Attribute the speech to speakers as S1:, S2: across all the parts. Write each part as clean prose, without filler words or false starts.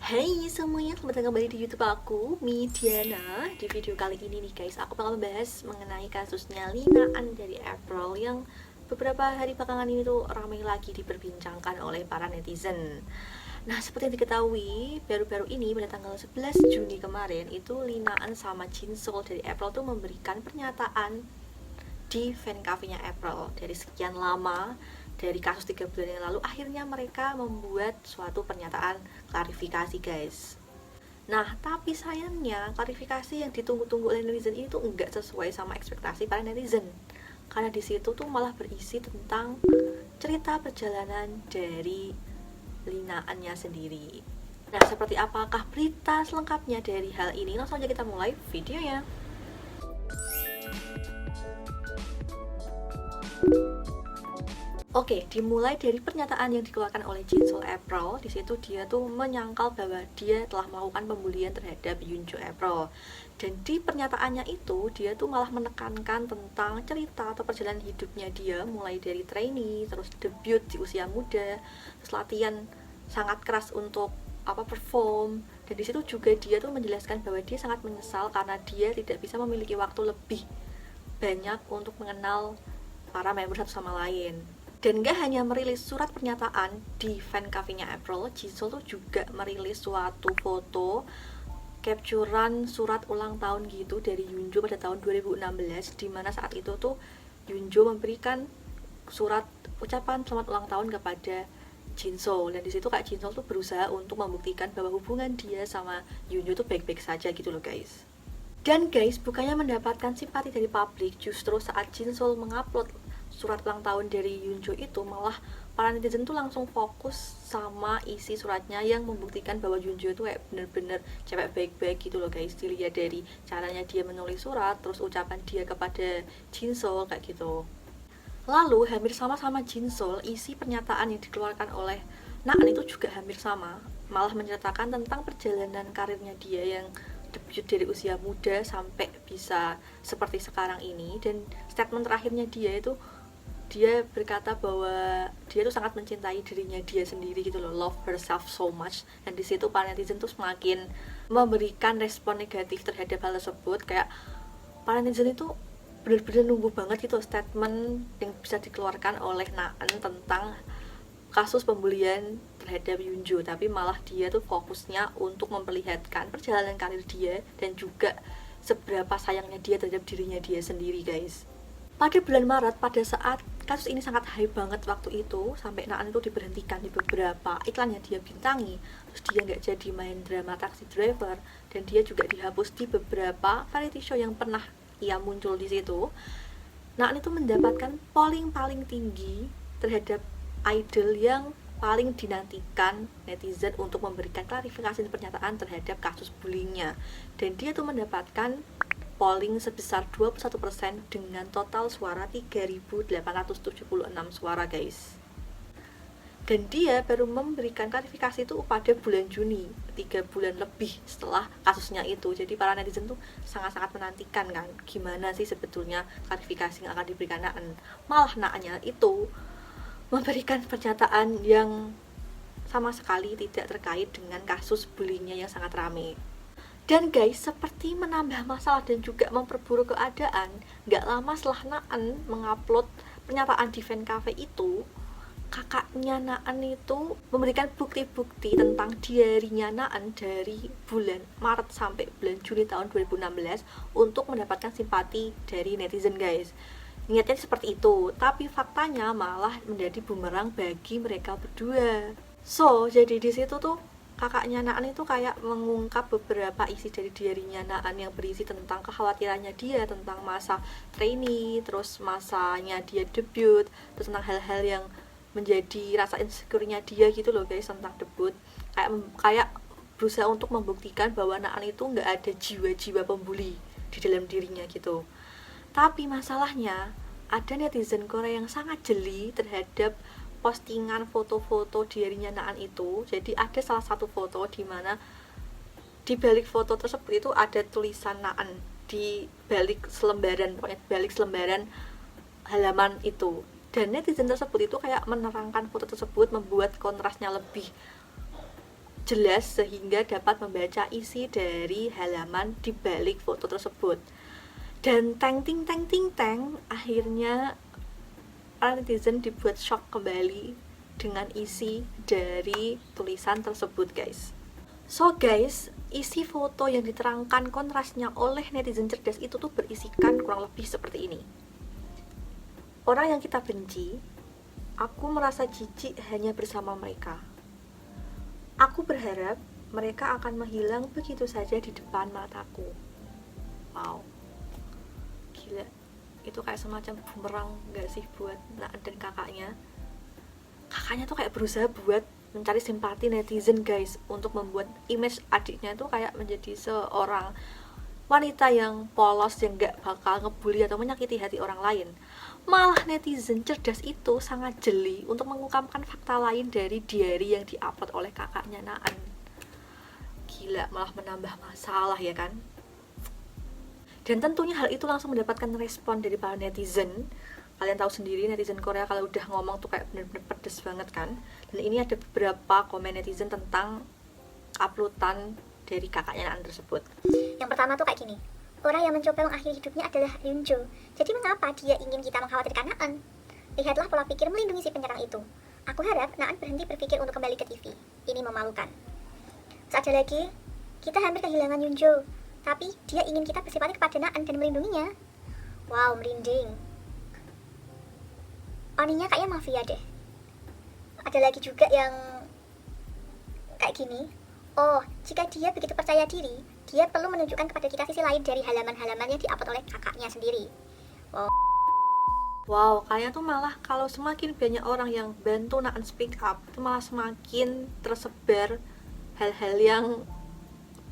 S1: Hai semuanya, selamat datang kembali di YouTube aku, Midiana. Di video kali ini nih guys, aku bakal membahas mengenai kasusnya Linaan dari April yang beberapa hari belakangan ini tuh ramai lagi diperbincangkan oleh para netizen. Nah, seperti yang diketahui, baru-baru ini pada tanggal 11 Juni kemarin itu Linaan sama Jinsol dari April tuh memberikan pernyataan di fan cafe-nya April. Dari sekian lama, dari kasus 3 bulan yang lalu, akhirnya mereka membuat suatu pernyataan klarifikasi guys. Nah, tapi sayangnya klarifikasi yang ditunggu-tunggu oleh netizen ini tuh enggak sesuai sama ekspektasi para netizen. Karena di situ tuh malah berisi tentang cerita perjalanan dari Linaannya sendiri. Nah, seperti apakah berita selengkapnya dari hal ini? Langsung aja kita mulai videonya. Oke, dimulai dari pernyataan yang dikeluarkan oleh Jinsol April. Di situ dia tuh menyangkal bahwa dia telah melakukan pembulian terhadap Yoonju April. Dan di pernyataannya itu, dia tuh malah menekankan tentang cerita atau perjalanan hidupnya dia, mulai dari trainee, terus debut di usia muda, terus latihan sangat keras untuk perform. Dan di situ juga dia tuh menjelaskan bahwa dia sangat menyesal karena dia tidak bisa memiliki waktu lebih banyak untuk mengenal para member satu sama lain. Dan gak hanya merilis surat pernyataan di fan cafe-nya April, Jisoo tuh juga merilis suatu foto capturean surat ulang tahun gitu dari Yoonju pada tahun 2016, dimana saat itu tuh Yoonju memberikan surat ucapan selamat ulang tahun kepada Jinsoo. Dan disitu Kak Jinsoo tuh berusaha untuk membuktikan bahwa hubungan dia sama Yoonju tuh baik-baik saja gitu loh guys. Dan guys, bukannya mendapatkan simpati dari publik, justru saat Jinsoo mengupload surat ulang tahun dari Yoonju itu, malah para netizen tuh langsung fokus sama isi suratnya yang membuktikan bahwa Yoonju itu kayak bener-bener cewek baik-baik gitu loh guys. Dilihat dari caranya dia menulis surat, terus ucapan dia kepada Jinsoo kayak gitu. Lalu hampir sama-sama Jinsoo, isi pernyataan yang dikeluarkan oleh Naan itu juga hampir sama, malah menceritakan tentang perjalanan karirnya dia yang debut dari usia muda sampai bisa seperti sekarang ini. Dan statement terakhirnya dia berkata bahwa dia tuh sangat mencintai dirinya dia sendiri gitu loh, love herself so much. Dan di situ para netizen tuh semakin memberikan respon negatif terhadap hal tersebut, kayak para netizen itu benar-benar nunggu banget gitu statement yang bisa dikeluarkan oleh Naan tentang kasus pembulian terhadap Yoonju, tapi malah dia tuh fokusnya untuk memperlihatkan perjalanan karir dia dan juga seberapa sayangnya dia terhadap dirinya dia sendiri guys. Pada bulan Maret, pada saat kasus ini sangat hype banget waktu itu, sampai Naan itu diberhentikan di beberapa iklan yang dia bintangi, terus dia nggak jadi main drama Taxi Driver, dan dia juga dihapus di beberapa variety show yang pernah ia muncul di situ. Naan itu mendapatkan polling paling tinggi terhadap idol yang paling dinantikan netizen untuk memberikan klarifikasi dan pernyataan terhadap kasus bullyingnya, dan dia tuh mendapatkan polling sebesar 21% dengan total suara 3.876 suara guys. Dan dia baru memberikan klarifikasi itu pada bulan Juni, 3 bulan lebih setelah kasusnya itu. Jadi para netizen tuh sangat-sangat menantikan kan, gimana sih sebetulnya klarifikasi yang akan diberikan Naan. Malah Naannya itu memberikan pernyataan yang sama sekali tidak terkait dengan kasus bullyingnya yang sangat ramai. Dan guys, seperti menambah masalah dan juga memperburuk keadaan, gak lama setelah Naan mengupload pernyataan di fan cafe itu, kakaknya Naan itu memberikan bukti-bukti tentang diarinya Naan dari bulan Maret sampai bulan Juni tahun 2016 untuk mendapatkan simpati dari netizen guys. Niatnya seperti itu, tapi faktanya malah menjadi bumerang bagi mereka berdua. So, jadi di situ tuh kakaknya Naan itu kayak mengungkap beberapa isi dari diarinya Naan yang berisi tentang kekhawatirannya dia tentang masa trainee, terus masanya dia debut, terus tentang hal-hal yang menjadi rasa insecure-nya dia gitu loh guys tentang debut. Kayak berusaha untuk membuktikan bahwa Naan itu nggak ada jiwa-jiwa pembuli di dalam dirinya gitu. Tapi masalahnya ada netizen Korea yang sangat jeli terhadap postingan foto-foto diarinya Naan itu. Jadi ada salah satu foto di mana di balik foto tersebut itu ada tulisan Naan di balik selembaran, pokoknya balik selembaran halaman itu. Dan netizen tersebut itu kayak menerangkan foto tersebut, membuat kontrasnya lebih jelas sehingga dapat membaca isi dari halaman di balik foto tersebut. Dan teng ting teng ting teng, akhirnya para netizen dibuat shock kembali dengan isi dari tulisan tersebut, guys. So guys, isi foto yang diterangkan kontrasnya oleh netizen cerdas itu tuh berisikan kurang lebih seperti ini. Orang yang kita benci, aku merasa jijik hanya bersama mereka. Aku berharap mereka akan menghilang begitu saja di depan mataku. Wow, gila. Itu kayak semacam bumerang gak sih buat Naan dan kakaknya. Kakaknya tuh kayak berusaha buat mencari simpati netizen, guys, untuk membuat image adiknya itu kayak menjadi seorang wanita yang polos yang gak bakal ngebully atau menyakiti hati orang lain. Malah netizen cerdas itu sangat jeli untuk mengungkapkan fakta lain dari diary yang diupload oleh kakaknya Naan. Gila, malah menambah masalah ya kan. Dan tentunya hal itu langsung mendapatkan respon dari para netizen. Kalian tahu sendiri netizen Korea kalau udah ngomong tuh kayak bener-bener pedes banget kan. Dan ini ada beberapa komen netizen tentang uploadan dari kakaknya Naan tersebut.
S2: Yang pertama tuh kayak gini, orang yang mencoba mengakhiri hidupnya adalah Ryunjo. Jadi mengapa dia ingin kita mengkhawatirkan Naan? Lihatlah pola pikir melindungi si penyerang itu. Aku harap Naan berhenti berpikir untuk kembali ke TV. Ini memalukan. Terus ada lagi, kita hampir kehilangan Yunjo, tapi dia ingin kita bersifat kepada Naan dan melindunginya. Wow, merinding. Oninya kayaknya mafia deh. Ada lagi juga yang kayak gini. Oh, jika dia begitu percaya diri, dia perlu menunjukkan kepada kita sisi lain dari halaman-halaman yang diupload oleh kakaknya sendiri.
S1: Wow, kayaknya tuh malah kalau semakin banyak orang yang bantu Naan speak up, itu malah semakin tersebar hal-hal yang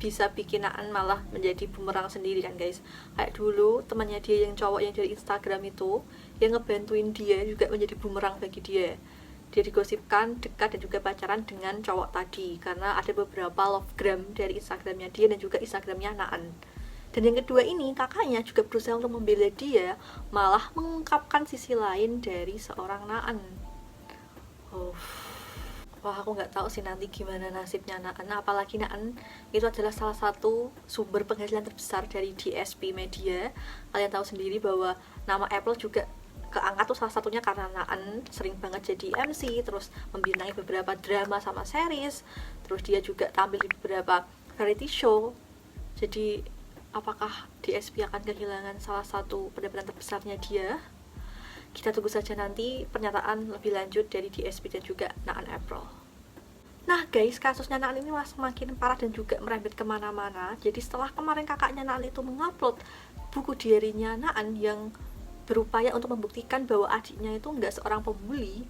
S1: bisa bikin Naan malah menjadi bumerang sendiri kan, guys. Kayak dulu temannya dia yang cowok yang dari Instagram itu yang ngebantuin dia juga menjadi bumerang bagi dia. Dia digosipkan dekat dan juga pacaran dengan cowok tadi karena ada beberapa lovegram dari Instagramnya dia dan juga Instagramnya Naan. Dan yang kedua ini, kakaknya juga berusaha untuk membela dia, malah mengungkapkan sisi lain dari seorang Naan. Wah, aku nggak tahu sih nanti gimana nasibnya Naan. Apalagi Naan itu adalah salah satu sumber penghasilan terbesar dari DSP Media. Kalian tahu sendiri bahwa nama Apple juga keangkat tuh salah satunya karena Naan sering banget jadi MC, terus membinai beberapa drama sama series, terus dia juga tampil di beberapa variety show. Jadi apakah DSP akan kehilangan salah satu pendapatan terbesarnya dia? Kita tunggu saja nanti pernyataan lebih lanjut dari DSP dan juga Naan April. Nah guys, kasusnya Naan ini masih semakin parah dan juga merembet kemana-mana. Jadi setelah kemarin kakaknya Naan itu mengupload buku diarinya Naan yang berupaya untuk membuktikan bahwa adiknya itu nggak seorang pembuli,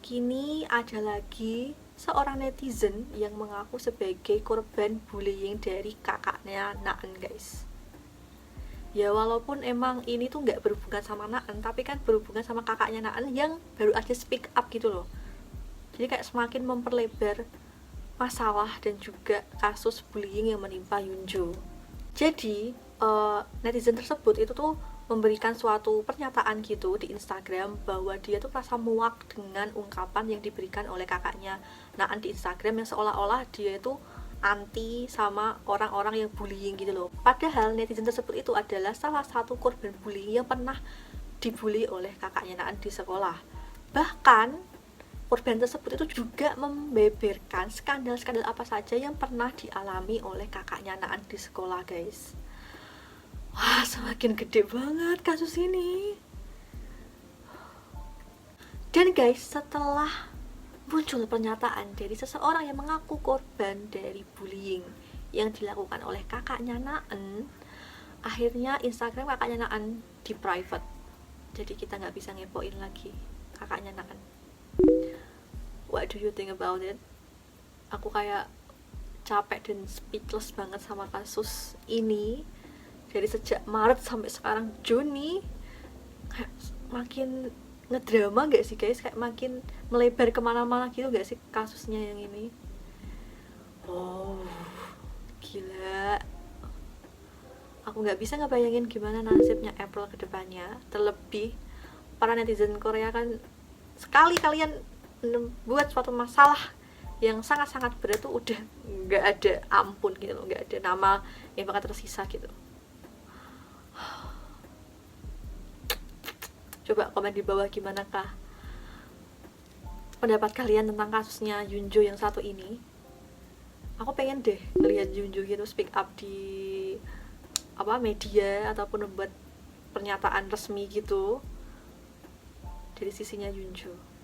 S1: kini ada lagi seorang netizen yang mengaku sebagai korban bullying dari kakaknya Naan, guys. Ya walaupun emang ini tuh nggak berhubungan sama Naan, tapi kan berhubungan sama kakaknya Naan yang baru aja speak up gitu loh. Jadi kayak semakin memperlebar masalah dan juga kasus bullying yang menimpa Yunjo. Jadi netizen tersebut itu tuh memberikan suatu pernyataan gitu di Instagram bahwa dia tuh merasa muak dengan ungkapan yang diberikan oleh kakaknya Naan di Instagram yang seolah-olah dia itu anti sama orang-orang yang bullying gitu loh. Padahal netizen tersebut itu adalah salah satu korban bullying yang pernah dibully oleh kakaknya Naan di sekolah. Bahkan korban tersebut itu juga membeberkan skandal-skandal apa saja yang pernah dialami oleh kakaknya Naan di sekolah, guys. Wah, semakin gede banget kasus ini. Dan guys, setelah muncul pernyataan dari seseorang yang mengaku korban dari bullying yang dilakukan oleh kakaknya Naan, akhirnya Instagram kakaknya Naan di private. Jadi kita nggak bisa ngepoin lagi kakaknya Naan. What do you think about it? Aku kayak capek dan speechless banget sama kasus ini. Dari sejak Maret sampai sekarang Juni, kayak makin ngedrama gak sih guys? Kayak makin melebar kemana-mana gitu gak sih kasusnya yang ini? Oh, gila. Aku gak bisa ngebayangin gimana nasibnya April ke depannya. Terlebih para netizen Korea kan sekali kalian buat suatu masalah yang sangat-sangat berat tuh udah nggak ada ampun gitu loh, nggak ada nama yang bakal tersisa gitu. Coba komen di bawah gimana kah pendapat kalian tentang kasusnya Yoonjo yang satu ini. Aku pengen deh lihat Yoonjo gitu speak up di media ataupun membuat pernyataan resmi gitu dari sisinya Yoonjo.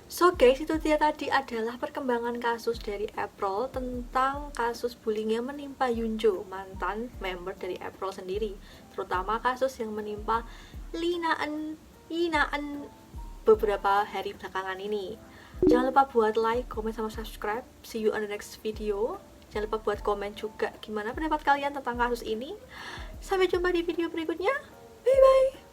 S1: So guys, itu dia tadi adalah perkembangan kasus dari April tentang kasus bullying yang menimpa Yoonjo, mantan member dari April sendiri, terutama kasus yang menimpa Yinaan beberapa hari belakangan ini. Jangan lupa buat like, comment, sama subscribe. See you on the next video. Jangan lupa buat komen juga gimana pendapat kalian tentang kasus ini. Sampai jumpa di video berikutnya. Bye bye.